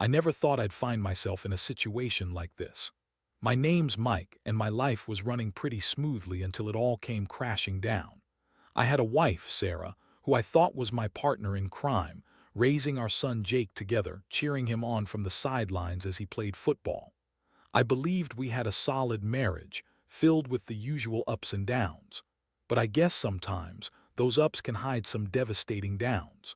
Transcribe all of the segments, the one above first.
I never thought I'd find myself in a situation like this. My name's Mike, and my life was running pretty smoothly until it all came crashing down. I had a wife, Sarah, who I thought was my partner in crime, raising our son Jake together, cheering him on from the sidelines as he played football. I believed we had a solid marriage, filled with the usual ups and downs. But I guess sometimes those ups can hide some devastating downs.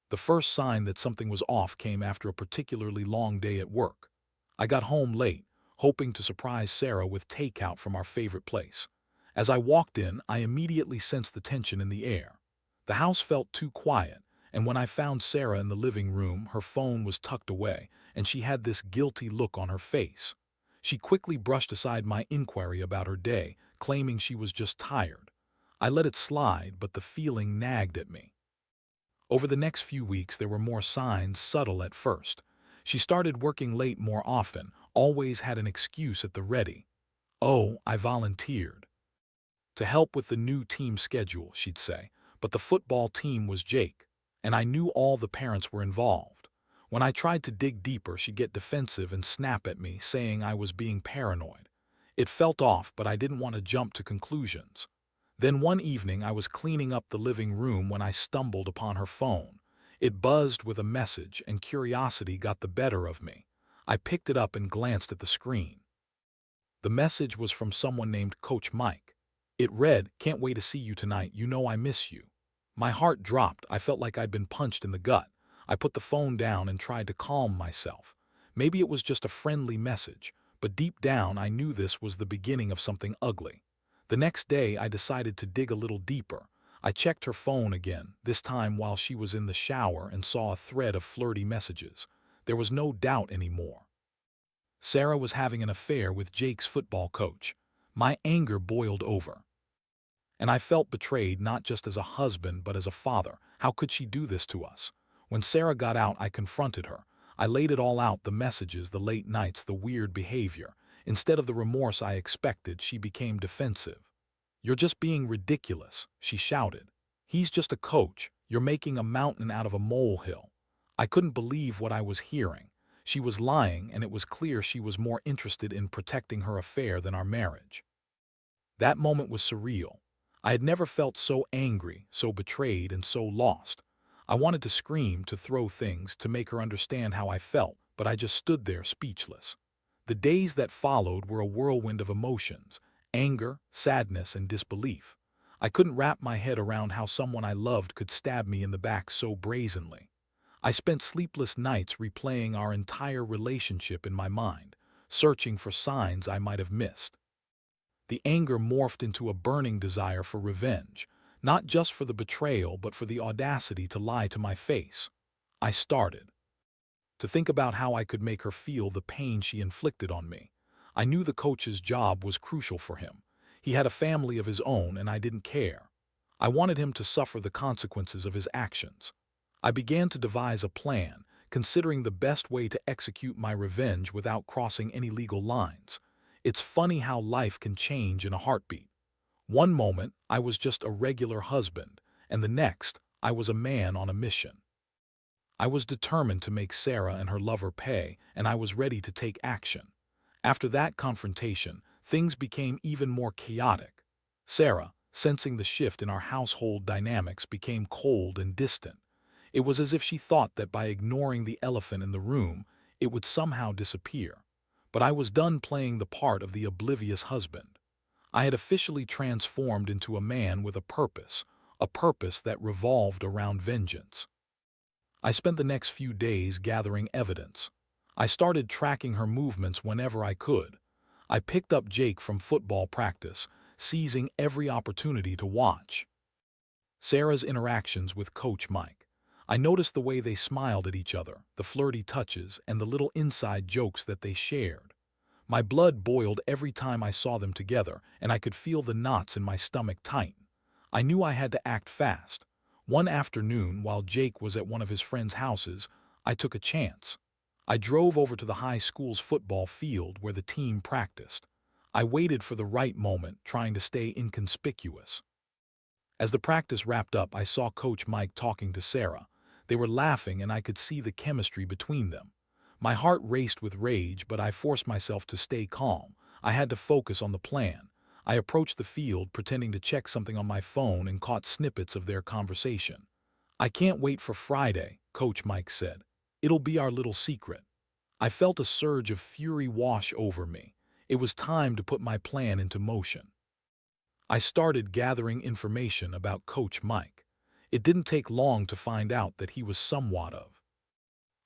The first sign that something was off came after a particularly long day at work. I got home late, hoping to surprise Sarah with takeout from our favorite place. As I walked in, I immediately sensed the tension in the air. The house felt too quiet, and when I found Sarah in the living room, her phone was tucked away, and she had this guilty look on her face. She quickly brushed aside my inquiry about her day, claiming she was just tired. I let it slide, but the feeling nagged at me. Over the next few weeks, there were more signs, subtle at first. She started working late more often, always had an excuse at the ready. "Oh, I volunteered to help with the new team schedule," she'd say, but the football team was Jake, and I knew all the parents were involved. When I tried to dig deeper, she'd get defensive and snap at me, saying I was being paranoid. It felt off, but I didn't want to jump to conclusions. Then one evening I was cleaning up the living room when I stumbled upon her phone. It buzzed with a message, and curiosity got the better of me. I picked it up and glanced at the screen. The message was from someone named Coach Mike. It read, "Can't wait to see you tonight, you know I miss you." My heart dropped. I felt like I'd been punched in the gut. I put the phone down and tried to calm myself. Maybe it was just a friendly message, but deep down I knew this was the beginning of something ugly. The next day I decided to dig a little deeper. I checked her phone again, this time while she was in the shower, and saw a thread of flirty messages. There was no doubt anymore. Sarah was having an affair with Jake's football coach. My anger boiled over, and I felt betrayed, not just as a husband but as a father. How could she do this to us? When Sarah got out, I confronted her. I laid it all out, the messages, the late nights, the weird behavior. Instead of the remorse I expected, she became defensive. "You're just being ridiculous," she shouted. "He's just a coach. You're making a mountain out of a molehill." I couldn't believe what I was hearing. She was lying, and it was clear she was more interested in protecting her affair than our marriage. That moment was surreal. I had never felt so angry, so betrayed, and so lost. I wanted to scream, to throw things, to make her understand how I felt, but I just stood there speechless. The days that followed were a whirlwind of emotions: anger, sadness, and disbelief. I couldn't wrap my head around how someone I loved could stab me in the back so brazenly. I spent sleepless nights replaying our entire relationship in my mind, searching for signs I might have missed. The anger morphed into a burning desire for revenge, not just for the betrayal but for the audacity to lie to my face. I started to think about how I could make her feel the pain she inflicted on me. I knew the coach's job was crucial for him. He had a family of his own, and I didn't care. I wanted him to suffer the consequences of his actions. I began to devise a plan, considering the best way to execute my revenge without crossing any legal lines. It's funny how life can change in a heartbeat. One moment, I was just a regular husband, and the next, I was a man on a mission. I was determined to make Sarah and her lover pay, and I was ready to take action. After that confrontation, things became even more chaotic. Sarah, sensing the shift in our household dynamics, became cold and distant. It was as if she thought that by ignoring the elephant in the room, it would somehow disappear. But I was done playing the part of the oblivious husband. I had officially transformed into a man with a purpose that revolved around vengeance. I spent the next few days gathering evidence. I started tracking her movements whenever I could. I picked up Jake from football practice, seizing every opportunity to watch Sarah's interactions with Coach Mike. I noticed the way they smiled at each other, the flirty touches, and the little inside jokes that they shared. My blood boiled every time I saw them together, and I could feel the knots in my stomach tighten. I knew I had to act fast. One afternoon, while Jake was at one of his friends' houses, I took a chance. I drove over to the high school's football field where the team practiced. I waited for the right moment, trying to stay inconspicuous. As the practice wrapped up, I saw Coach Mike talking to Sarah. They were laughing, and I could see the chemistry between them. My heart raced with rage, but I forced myself to stay calm. I had to focus on the plan. I approached the field pretending to check something on my phone and caught snippets of their conversation. "I can't wait for Friday," Coach Mike said. "It'll be our little secret." I felt a surge of fury wash over me. It was time to put my plan into motion. I started gathering information about Coach Mike. It didn't take long to find out that he was somewhat of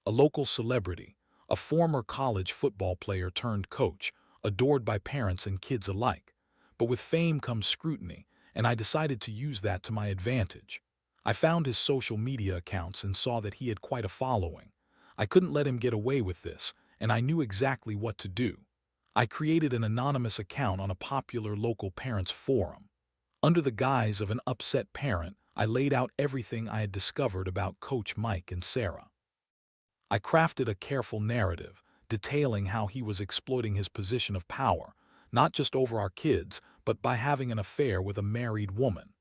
a local celebrity, a former college football player turned coach, adored by parents and kids alike. But with fame comes scrutiny, and I decided to use that to my advantage. I found his social media accounts and saw that he had quite a following. I couldn't let him get away with this, and I knew exactly what to do. I created an anonymous account on a popular local parents' forum. Under the guise of an upset parent, I laid out everything I had discovered about Coach Mike and Sarah. I crafted a careful narrative, detailing how he was exploiting his position of power, not just over our kids, but by having an affair with a married woman.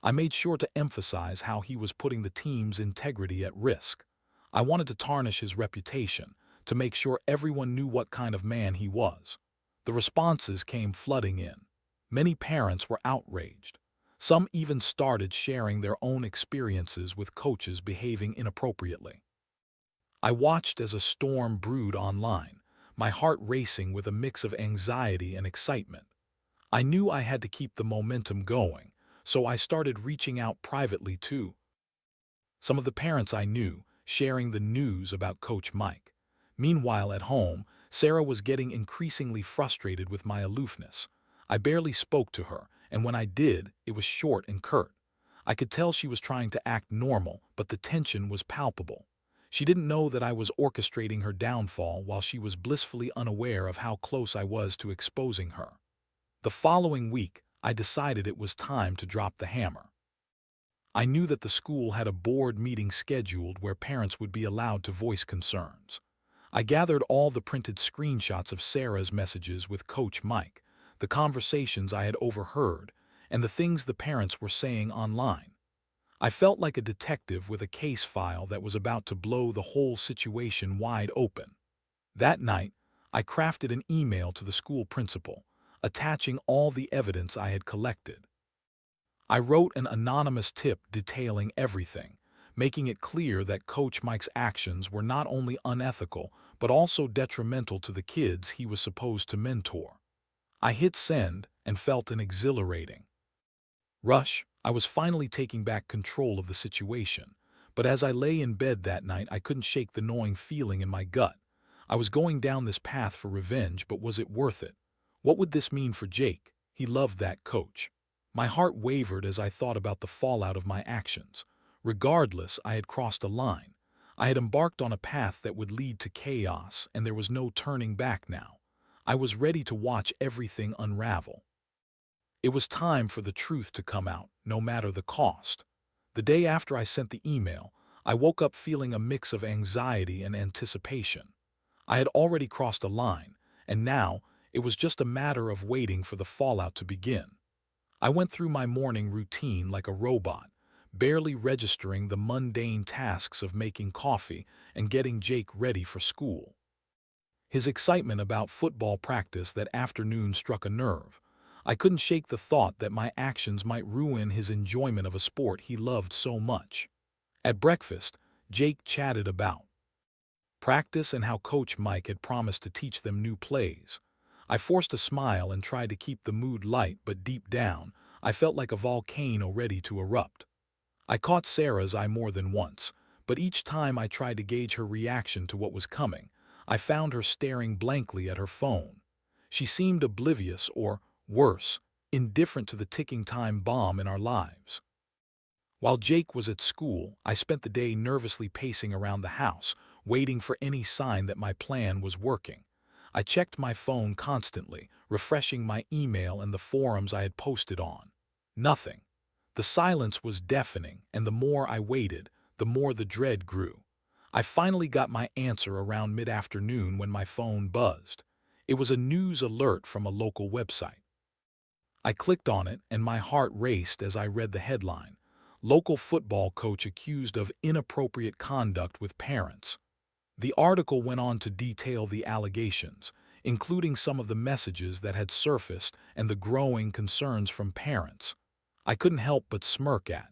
I made sure to emphasize how he was putting the team's integrity at risk. I wanted to tarnish his reputation, to make sure everyone knew what kind of man he was. The responses came flooding in. Many parents were outraged. Some even started sharing their own experiences with coaches behaving inappropriately. I watched as a storm brewed online, my heart racing with a mix of anxiety and excitement. I knew I had to keep the momentum going, so I started reaching out privately to some of the parents I knew, sharing the news about Coach Mike. Meanwhile, at home, Sarah was getting increasingly frustrated with my aloofness. I barely spoke to her, and when I did, it was short and curt. I could tell she was trying to act normal, but the tension was palpable. She didn't know that I was orchestrating her downfall while she was blissfully unaware of how close I was to exposing her. The following week, I decided it was time to drop the hammer. I knew that the school had a board meeting scheduled where parents would be allowed to voice concerns. I gathered all the printed screenshots of Sarah's messages with Coach Mike, the conversations I had overheard, and the things the parents were saying online. I felt like a detective with a case file that was about to blow the whole situation wide open. That night, I crafted an email to the school principal, attaching all the evidence I had collected. I wrote an anonymous tip detailing everything, making it clear that Coach Mike's actions were not only unethical, but also detrimental to the kids he was supposed to mentor. I hit send and felt an exhilarating rush. I was finally taking back control of the situation. But as I lay in bed that night, I couldn't shake the gnawing feeling in my gut. I was going down this path for revenge, but was it worth it? What would this mean for Jake? He loved that coach. My heart wavered as I thought about the fallout of my actions. Regardless, I had crossed a line. I had embarked on a path that would lead to chaos, and there was no turning back now. I was ready to watch everything unravel. It was time for the truth to come out, no matter the cost. The day after I sent the email, I woke up feeling a mix of anxiety and anticipation. I had already crossed a line, and now it was just a matter of waiting for the fallout to begin. I went through my morning routine like a robot, barely registering the mundane tasks of making coffee and getting Jake ready for school. His excitement about football practice that afternoon struck a nerve. I couldn't shake the thought that my actions might ruin his enjoyment of a sport he loved so much. At breakfast, Jake chatted about practice and how Coach Mike had promised to teach them new plays. I forced a smile and tried to keep the mood light, but deep down, I felt like a volcano ready to erupt. I caught Sarah's eye more than once, but each time I tried to gauge her reaction to what was coming, I found her staring blankly at her phone. She seemed oblivious or, worse, indifferent to the ticking time bomb in our lives. While Jake was at school, I spent the day nervously pacing around the house, waiting for any sign that my plan was working. I checked my phone constantly, refreshing my email and the forums I had posted on. Nothing. The silence was deafening, and the more I waited, the more the dread grew. I finally got my answer around mid-afternoon when my phone buzzed. It was a news alert from a local website. I clicked on it, and my heart raced as I read the headline: Local football coach accused of inappropriate conduct with parents. The article went on to detail the allegations, including some of the messages that had surfaced and the growing concerns from parents. I couldn't help but smirk at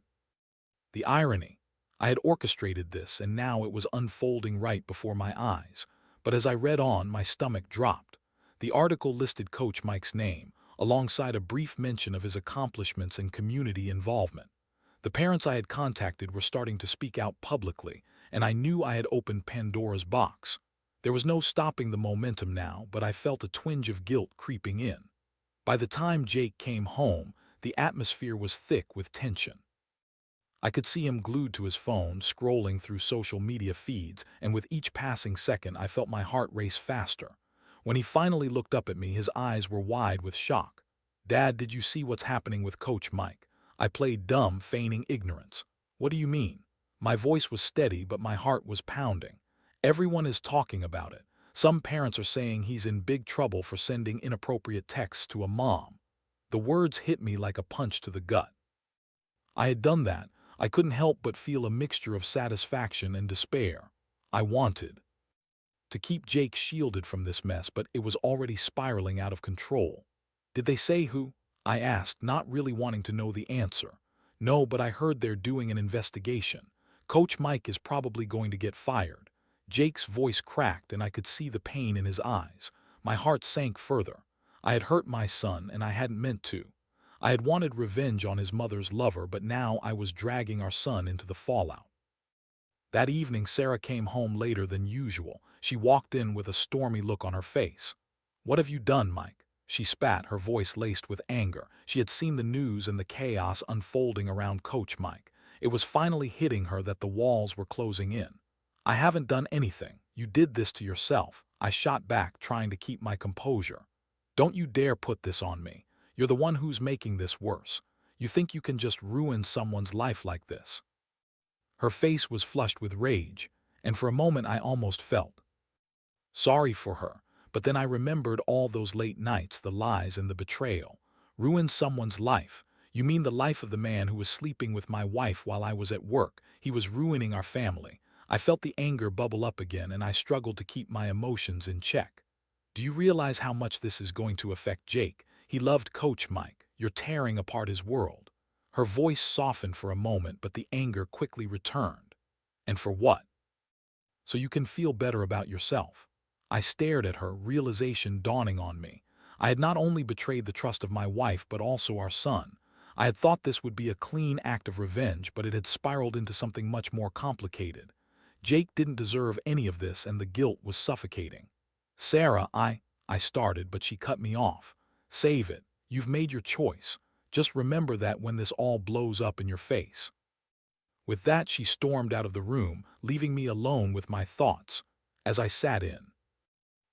the irony. I had orchestrated this, and now it was unfolding right before my eyes. But as I read on, my stomach dropped. The article listed Coach Mike's name, alongside a brief mention of his accomplishments and community involvement. The parents I had contacted were starting to speak out publicly, and I knew I had opened Pandora's box. There was no stopping the momentum now, but I felt a twinge of guilt creeping in. By the time Jake came home, the atmosphere was thick with tension. I could see him glued to his phone, scrolling through social media feeds, and with each passing second I felt my heart race faster. When he finally looked up at me, his eyes were wide with shock. "Dad, did you see what's happening with Coach Mike?" I played dumb, feigning ignorance. "What do you mean?" My voice was steady, but my heart was pounding. "Everyone is talking about it. Some parents are saying he's in big trouble for sending inappropriate texts to a mom." The words hit me like a punch to the gut. I had done that. I couldn't help but feel a mixture of satisfaction and despair. I wanted to keep Jake shielded from this mess, but it was already spiraling out of control. "Did they say who?" I asked, not really wanting to know the answer. "No, but I heard they're doing an investigation. Coach Mike is probably going to get fired." Jake's voice cracked, and I could see the pain in his eyes. My heart sank further. I had hurt my son, and I hadn't meant to. I had wanted revenge on his mother's lover, but now I was dragging our son into the fallout. That evening, Sarah came home later than usual. She walked in with a stormy look on her face. "What have you done, Mike?" She spat, her voice laced with anger. She had seen the news and the chaos unfolding around Coach Mike. It was finally hitting her that the walls were closing in. "I haven't done anything. You did this to yourself," I shot back, trying to keep my composure. "Don't you dare put this on me. You're the one who's making this worse. You think you can just ruin someone's life like this?" Her face was flushed with rage, and for a moment I almost felt sorry for her. But then I remembered all those late nights, the lies and the betrayal. Ruin someone's life? You mean the life of the man who was sleeping with my wife while I was at work? He was ruining our family. I felt the anger bubble up again, and I struggled to keep my emotions in check. "Do you realize how much this is going to affect Jake? He loved Coach Mike. You're tearing apart his world." Her voice softened for a moment, but the anger quickly returned. "And for what? So you can feel better about yourself." I stared at her, realization dawning on me. I had not only betrayed the trust of my wife, but also our son. I had thought this would be a clean act of revenge, but it had spiraled into something much more complicated. Jake didn't deserve any of this, and the guilt was suffocating. "Sarah, I started, but she cut me off. "Save it. You've made your choice. Just remember that when this all blows up in your face." With that, she stormed out of the room, leaving me alone with my thoughts. As I sat in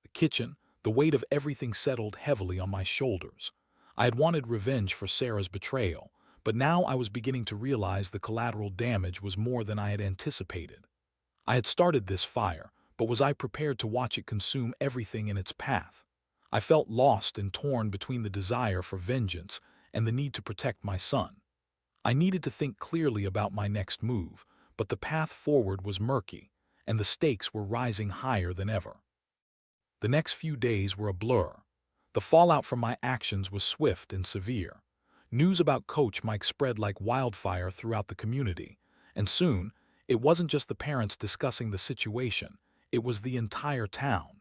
the kitchen, the weight of everything settled heavily on my shoulders. I had wanted revenge for Sarah's betrayal, but now I was beginning to realize the collateral damage was more than I had anticipated. I had started this fire, but was I prepared to watch it consume everything in its path? I felt lost and torn between the desire for vengeance and the need to protect my son. I needed to think clearly about my next move, but the path forward was murky, and the stakes were rising higher than ever. The next few days were a blur. The fallout from my actions was swift and severe. News about Coach Mike spread like wildfire throughout the community, and soon, it wasn't just the parents discussing the situation, it was the entire town.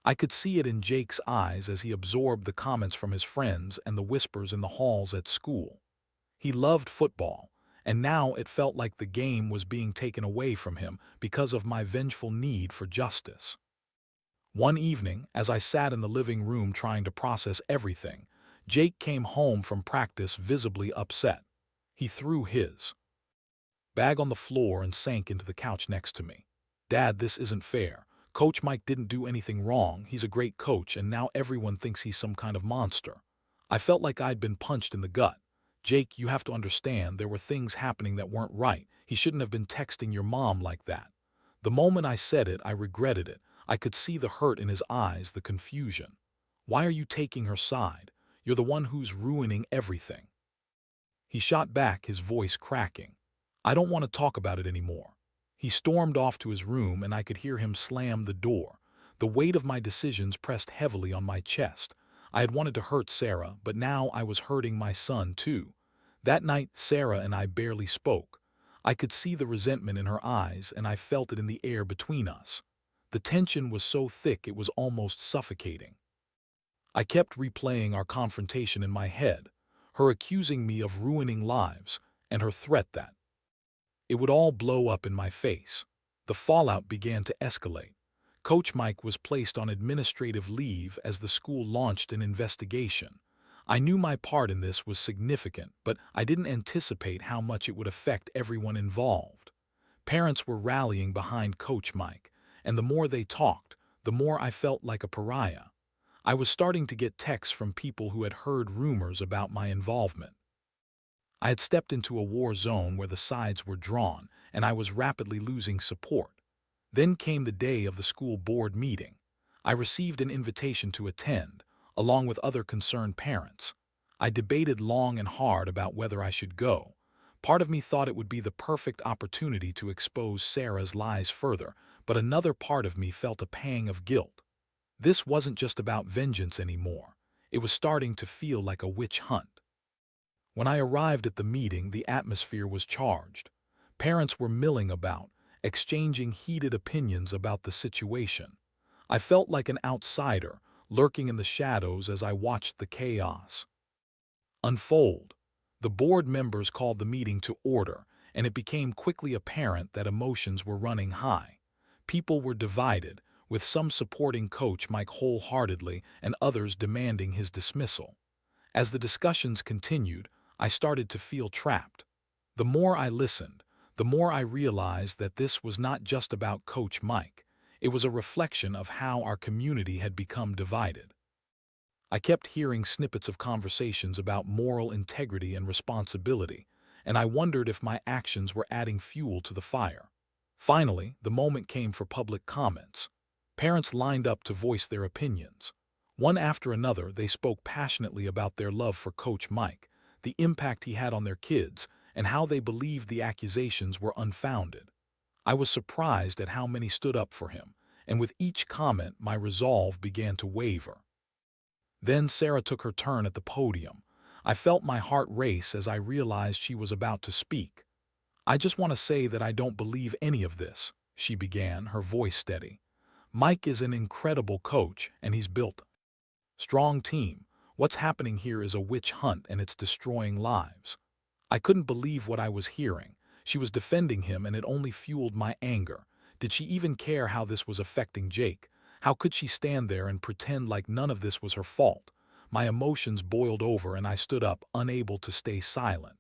I could see it in Jake's eyes as he absorbed the comments from his friends and the whispers in the halls at school. He loved football, and now it felt like the game was being taken away from him because of my vengeful need for justice. One evening, as I sat in the living room trying to process everything, Jake came home from practice visibly upset. He threw his bag on the floor and sank into the couch next to me. "Dad, this isn't fair. Coach Mike didn't do anything wrong. He's a great coach, and now everyone thinks he's some kind of monster." I felt like I'd been punched in the gut. "Jake, you have to understand, there were things happening that weren't right. He shouldn't have been texting your mom like that." The moment I said it, I regretted it. I could see the hurt in his eyes, the confusion. "Why are you taking her side? You're the one who's ruining everything." He shot back, his voice cracking. "I don't want to talk about it anymore." He stormed off to his room and I could hear him slam the door. The weight of my decisions pressed heavily on my chest. I had wanted to hurt Sarah, but now I was hurting my son too. That night, Sarah and I barely spoke. I could see the resentment in her eyes and I felt it in the air between us. The tension was so thick it was almost suffocating. I kept replaying our confrontation in my head, her accusing me of ruining lives, and her threat that it would all blow up in my face. The fallout began to escalate. Coach Mike was placed on administrative leave as the school launched an investigation. I knew my part in this was significant, but I didn't anticipate how much it would affect everyone involved. Parents were rallying behind Coach Mike, and the more they talked, the more I felt like a pariah. I was starting to get texts from people who had heard rumors about my involvement. I had stepped into a war zone where the sides were drawn, and I was rapidly losing support. Then came the day of the school board meeting. I received an invitation to attend, along with other concerned parents. I debated long and hard about whether I should go. Part of me thought it would be the perfect opportunity to expose Sarah's lies further, but another part of me felt a pang of guilt. This wasn't just about vengeance anymore. It was starting to feel like a witch hunt. When I arrived at the meeting, the atmosphere was charged. Parents were milling about, exchanging heated opinions about the situation. I felt like an outsider, lurking in the shadows as I watched the chaos unfold. The board members called the meeting to order, and it became quickly apparent that emotions were running high. People were divided, with some supporting Coach Mike wholeheartedly and others demanding his dismissal. As the discussions continued, I started to feel trapped. The more I listened, the more I realized that this was not just about Coach Mike. It was a reflection of how our community had become divided. I kept hearing snippets of conversations about moral integrity and responsibility, and I wondered if my actions were adding fuel to the fire. Finally, the moment came for public comments. Parents lined up to voice their opinions. One after another, they spoke passionately about their love for Coach Mike, the impact he had on their kids, and how they believed the accusations were unfounded. I was surprised at how many stood up for him, and with each comment my resolve began to waver. Then Sarah took her turn at the podium. I felt my heart race as I realized she was about to speak. "I just want to say that I don't believe any of this," she began, her voice steady. "Mike is an incredible coach, and he's built a strong team. What's happening here is a witch hunt, and it's destroying lives." I couldn't believe what I was hearing. She was defending him, and it only fueled my anger. Did she even care how this was affecting Jake? How could she stand there and pretend like none of this was her fault? My emotions boiled over and I stood up, unable to stay silent.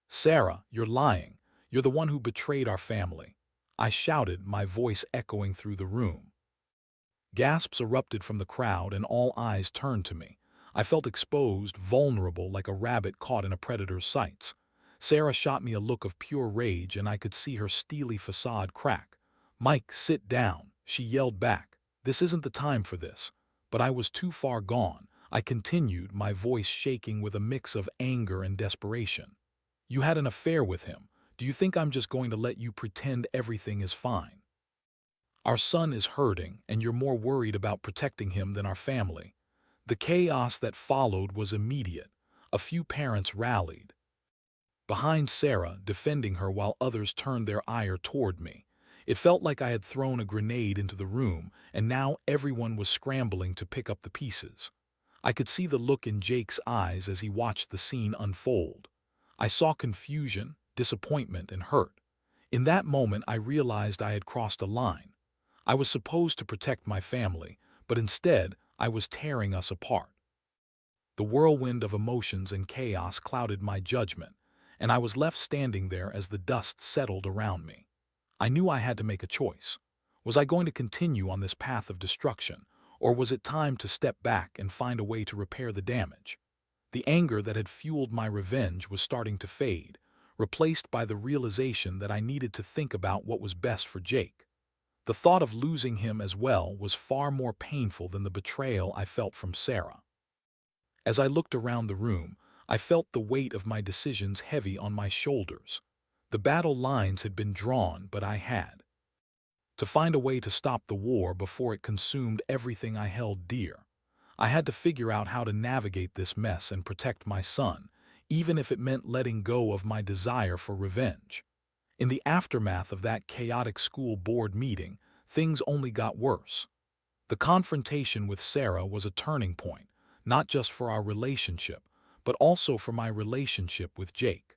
"Sarah, you're lying. You're the one who betrayed our family," I shouted, my voice echoing through the room. Gasps erupted from the crowd and all eyes turned to me. I felt exposed, vulnerable, like a rabbit caught in a predator's sights. Sarah shot me a look of pure rage and I could see her steely facade crack. "Mike, sit down," she yelled back. "This isn't the time for this." But I was too far gone. I continued, my voice shaking with a mix of anger and desperation. "You had an affair with him. Do you think I'm just going to let you pretend everything is fine? Our son is hurting, and you're more worried about protecting him than our family." The chaos that followed was immediate. A few parents rallied behind Sarah, defending her while others turned their ire toward me. It felt like I had thrown a grenade into the room, and now everyone was scrambling to pick up the pieces. I could see the look in Jake's eyes as he watched the scene unfold. I saw confusion, disappointment, and hurt. In that moment, I realized I had crossed a line. I was supposed to protect my family, but instead, I was tearing us apart. The whirlwind of emotions and chaos clouded my judgment, and I was left standing there as the dust settled around me. I knew I had to make a choice. Was I going to continue on this path of destruction, or was it time to step back and find a way to repair the damage? The anger that had fueled my revenge was starting to fade, replaced by the realization that I needed to think about what was best for Jake. The thought of losing him as well was far more painful than the betrayal I felt from Sarah. As I looked around the room, I felt the weight of my decisions heavy on my shoulders. The battle lines had been drawn, but I had to find a way to stop the war before it consumed everything I held dear. I had to figure out how to navigate this mess and protect my son, even if it meant letting go of my desire for revenge. In the aftermath of that chaotic school board meeting, things only got worse. The confrontation with Sarah was a turning point, not just for our relationship, but also for my relationship with Jake.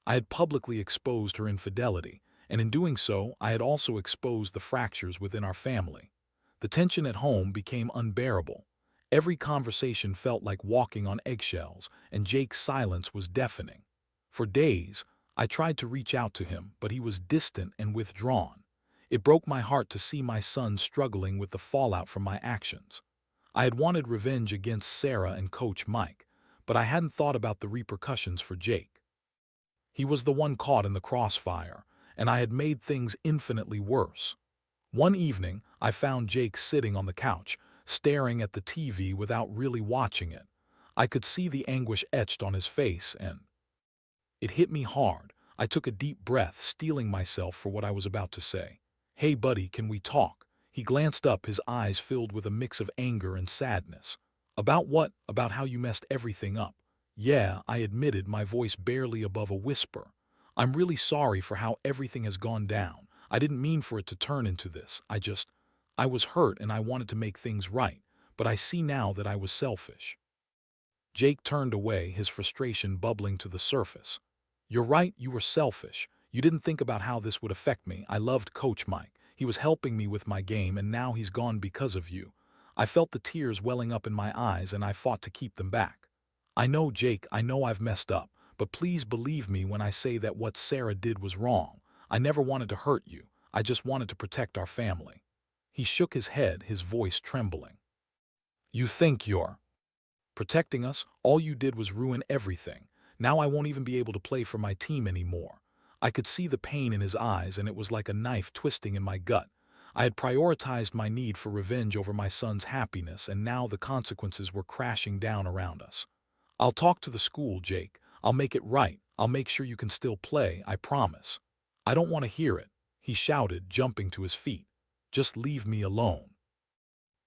I had publicly exposed her infidelity, and in doing so, I had also exposed the fractures within our family. The tension at home became unbearable. Every conversation felt like walking on eggshells, and Jake's silence was deafening. For days, I tried to reach out to him, but he was distant and withdrawn. It broke my heart to see my son struggling with the fallout from my actions. I had wanted revenge against Sarah and Coach Mike, but I hadn't thought about the repercussions for Jake. He was the one caught in the crossfire, and I had made things infinitely worse. One evening, I found Jake sitting on the couch, staring at the TV without really watching it. I could see the anguish etched on his face, and it hit me hard. I took a deep breath, steeling myself for what I was about to say. "Hey buddy, can we talk?" He glanced up, his eyes filled with a mix of anger and sadness. "About what? About how you messed everything up?" "Yeah," I admitted, my voice barely above a whisper. "I'm really sorry for how everything has gone down. I didn't mean for it to turn into this. I was hurt and I wanted to make things right, but I see now that I was selfish." Jake turned away, his frustration bubbling to the surface. "You're right, you were selfish. You didn't think about how this would affect me. I loved Coach Mike. He was helping me with my game, and now he's gone because of you." I felt the tears welling up in my eyes, and I fought to keep them back. "I know, Jake, I know I've messed up, but please believe me when I say that what Sarah did was wrong. I never wanted to hurt you. I just wanted to protect our family." He shook his head, his voice trembling. "You think you're protecting us? All you did was ruin everything. Now I won't even be able to play for my team anymore." I could see the pain in his eyes, and it was like a knife twisting in my gut. I had prioritized my need for revenge over my son's happiness, and now the consequences were crashing down around us. "I'll talk to the school, Jake. I'll make it right. I'll make sure you can still play, I promise." "I don't want to hear it," he shouted, jumping to his feet. "Just leave me alone."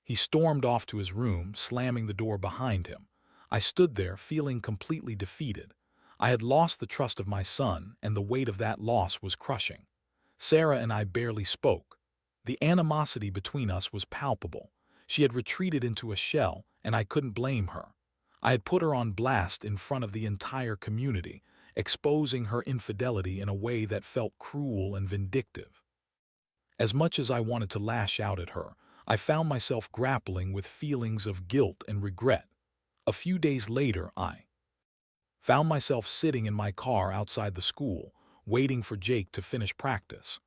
He stormed off to his room, slamming the door behind him. I stood there, feeling completely defeated. I had lost the trust of my son, and the weight of that loss was crushing. Sarah and I barely spoke. The animosity between us was palpable. She had retreated into a shell, and I couldn't blame her. I had put her on blast in front of the entire community, exposing her infidelity in a way that felt cruel and vindictive. As much as I wanted to lash out at her, I found myself grappling with feelings of guilt and regret. A few days later, I found myself sitting in my car outside the school, waiting for Jake to finish practice.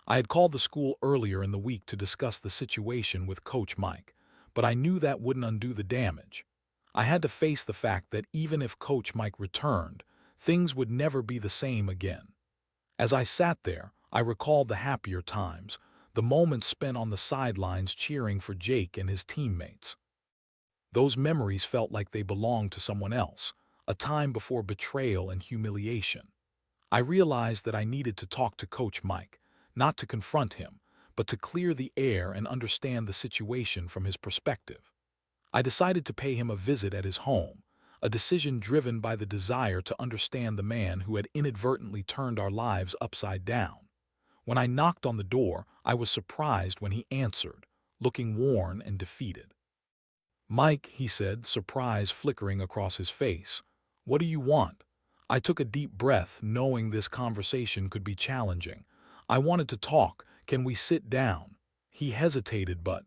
I had called the school earlier in the week to discuss the situation with Coach Mike, but I knew that wouldn't undo the damage. I had to face the fact that even if Coach Mike returned, things would never be the same again. As I sat there, I recalled the happier times, the moments spent on the sidelines cheering for Jake and his teammates. Those memories felt like they belonged to someone else, a time before betrayal and humiliation. I realized that I needed to talk to Coach Mike, not to confront him, but to clear the air and understand the situation from his perspective. I decided to pay him a visit at his home, a decision driven by the desire to understand the man who had inadvertently turned our lives upside down. When I knocked on the door, I was surprised when he answered, looking worn and defeated. "Mike," he said, surprise flickering across his face. "What do you want?" I took a deep breath, knowing this conversation could be challenging. "I wanted to talk. Can we sit down?" He hesitated, but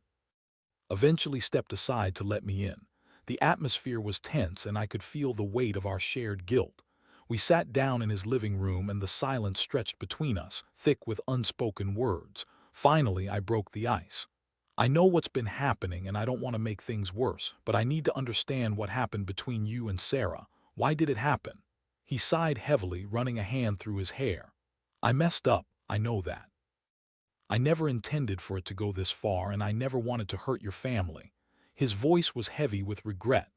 eventually stepped aside to let me in. The atmosphere was tense, and I could feel the weight of our shared guilt. We sat down in his living room, and the silence stretched between us, thick with unspoken words. Finally, I broke the ice. "I know what's been happening, and I don't want to make things worse, but I need to understand what happened between you and Sarah. Why did it happen?" He sighed heavily, running a hand through his hair. "I messed up, I know that. I never intended for it to go this far, and I never wanted to hurt your family." His voice was heavy with regret.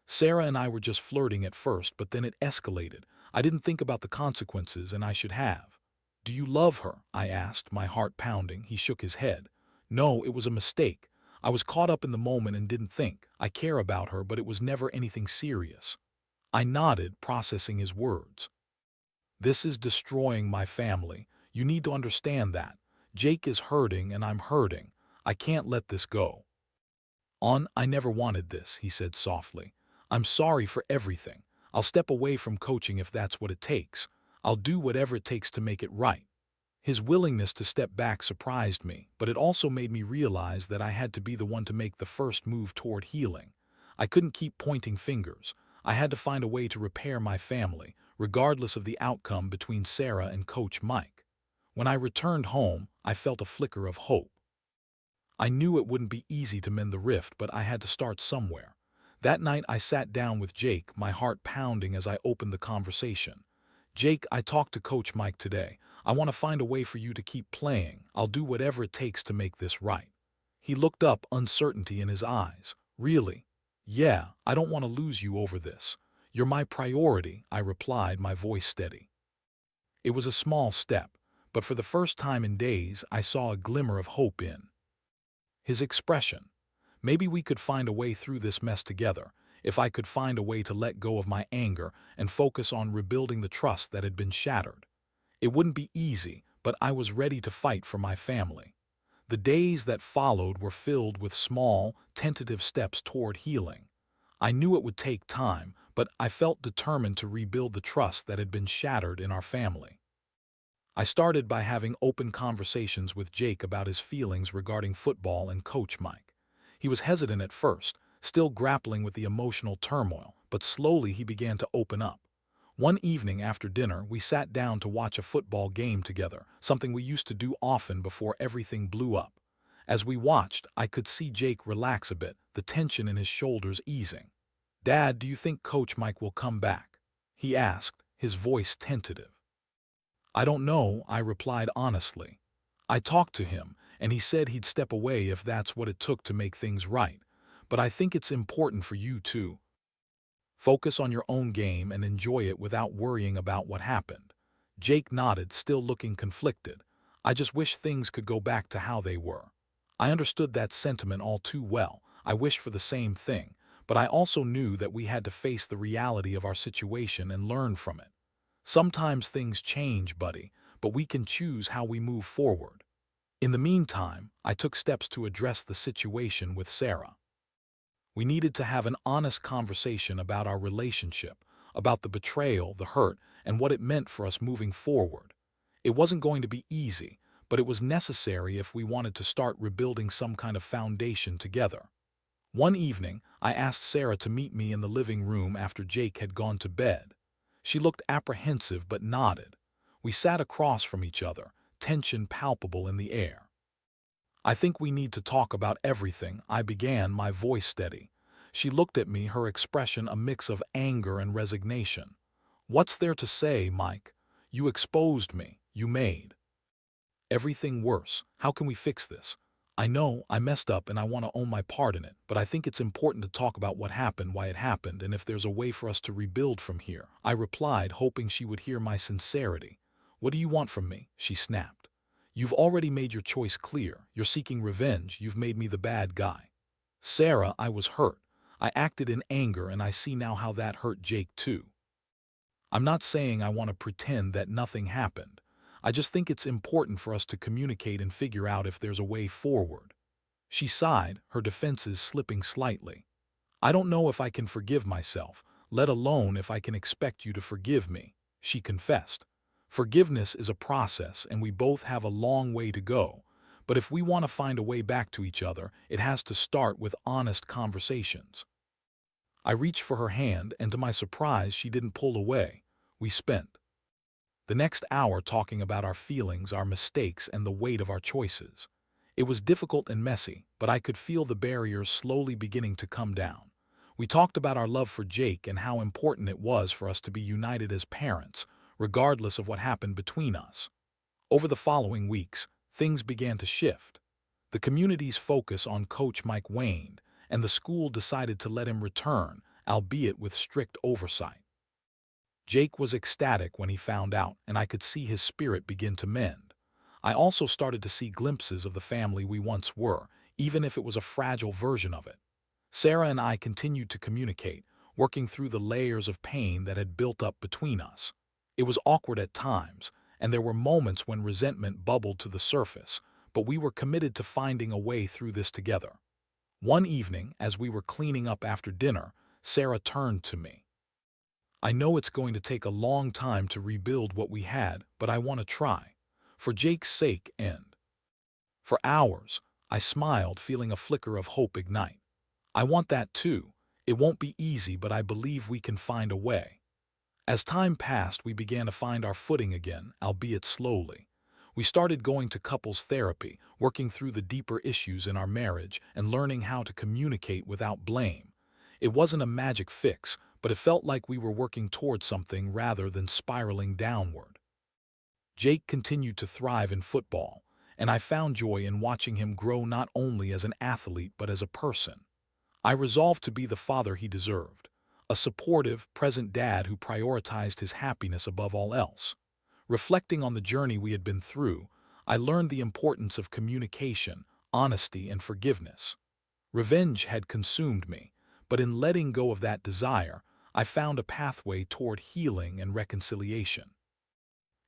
"Sarah and I were just flirting at first, but then it escalated. I didn't think about the consequences, and I should have." "Do you love her?" I asked, my heart pounding. He shook his head. "No, it was a mistake. I was caught up in the moment and didn't think. I care about her, but it was never anything serious." I nodded, processing his words. "This is destroying my family. You need to understand that. Jake is hurting and I'm hurting. I can't let this go." I never wanted this," he said softly. "I'm sorry for everything. I'll step away from coaching if that's what it takes. I'll do whatever it takes to make it right." His willingness to step back surprised me, but it also made me realize that I had to be the one to make the first move toward healing. I couldn't keep pointing fingers. I had to find a way to repair my family, regardless of the outcome between Sarah and Coach Mike. When I returned home, I felt a flicker of hope. I knew it wouldn't be easy to mend the rift, but I had to start somewhere. That night I sat down with Jake, my heart pounding as I opened the conversation. "Jake, I talked to Coach Mike today. I want to find a way for you to keep playing. I'll do whatever it takes to make this right." He looked up, uncertainty in his eyes. "Really?" "Yeah, I don't want to lose you over this. You're my priority," I replied, my voice steady. It was a small step, but for the first time in days I saw a glimmer of hope in his expression. Maybe we could find a way through this mess together, if I could find a way to let go of my anger and focus on rebuilding the trust that had been shattered. It wouldn't be easy, but I was ready to fight for my family. The days that followed were filled with small, tentative steps toward healing. I knew it would take time, but I felt determined to rebuild the trust that had been shattered in our family. I started by having open conversations with Jake about his feelings regarding football and Coach Mike. He was hesitant at first, still grappling with the emotional turmoil, but slowly he began to open up. One evening after dinner, we sat down to watch a football game together, something we used to do often before everything blew up. As we watched, I could see Jake relax a bit, the tension in his shoulders easing. "Dad, do you think Coach Mike will come back?" he asked, his voice tentative. "I don't know," I replied honestly. "I talked to him, and he said he'd step away if that's what it took to make things right. But I think it's important for you to focus on your own game and enjoy it without worrying about what happened." Jake nodded, still looking conflicted. "I just wish things could go back to how they were." I understood that sentiment all too well. I wished for the same thing, but I also knew that we had to face the reality of our situation and learn from it. Sometimes things change, buddy, but we can choose how we move forward. In the meantime, I took steps to address the situation with Sarah. We needed to have an honest conversation about our relationship, about the betrayal, the hurt, and what it meant for us moving forward. It wasn't going to be easy, but it was necessary if we wanted to start rebuilding some kind of foundation together. One evening, I asked Sarah to meet me in the living room after Jake had gone to bed. She looked apprehensive but nodded. We sat across from each other, tension palpable in the air. "I think we need to talk about everything," I began, my voice steady. She looked at me, her expression a mix of anger and resignation. "What's there to say, Mike? You exposed me. You made everything worse. How can we fix this? I know I messed up and I want to own my part in it, but I think it's important to talk about what happened, why it happened, and if there's a way for us to rebuild from here," I replied, hoping she would hear my sincerity. "What do you want from me?" she snapped. "You've already made your choice clear. You're seeking revenge. You've made me the bad guy." "Sarah, I was hurt. I acted in anger and I see now how that hurt Jake too. I'm not saying I want to pretend that nothing happened. I just think it's important for us to communicate and figure out if there's a way forward." She sighed, her defenses slipping slightly. "I don't know if I can forgive myself, let alone if I can expect you to forgive me," she confessed. "Forgiveness is a process and we both have a long way to go. But if we want to find a way back to each other, it has to start with honest conversations." I reached for her hand, and to my surprise, she didn't pull away. We spent the next hour talking about our feelings, our mistakes, and the weight of our choices. It was difficult and messy, but I could feel the barriers slowly beginning to come down. We talked about our love for Jake and how important it was for us to be united as parents, regardless of what happened between us. Over the following weeks, things began to shift. The community's focus on Coach Mike waned, and the school decided to let him return, albeit with strict oversight. Jake was ecstatic when he found out, and I could see his spirit begin to mend. I also started to see glimpses of the family we once were, even if it was a fragile version of it. Sarah and I continued to communicate, working through the layers of pain that had built up between us. It was awkward at times, and there were moments when resentment bubbled to the surface, but we were committed to finding a way through this together. One evening, as we were cleaning up after dinner, Sarah turned to me. "I know it's going to take a long time to rebuild what we had, but I want to try. For Jake's sake and..." For hours, I smiled, feeling a flicker of hope ignite. "I want that too. It won't be easy, but I believe we can find a way." As time passed, we began to find our footing again, albeit slowly. We started going to couples therapy, working through the deeper issues in our marriage and learning how to communicate without blame. It wasn't a magic fix, but it felt like we were working towards something rather than spiraling downward. Jake continued to thrive in football, and I found joy in watching him grow not only as an athlete but as a person. I resolved to be the father he deserved, a supportive, present dad who prioritized his happiness above all else. Reflecting on the journey we had been through, I learned the importance of communication, honesty, and forgiveness. Revenge had consumed me, but in letting go of that desire, I found a pathway toward healing and reconciliation.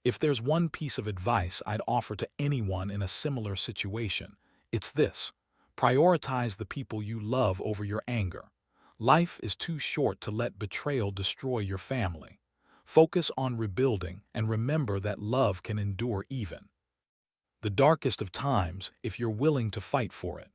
If there's one piece of advice I'd offer to anyone in a similar situation, it's this: prioritize the people you love over your anger. Life is too short to let betrayal destroy your family. Focus on rebuilding and remember that love can endure even the darkest of times if you're willing to fight for it.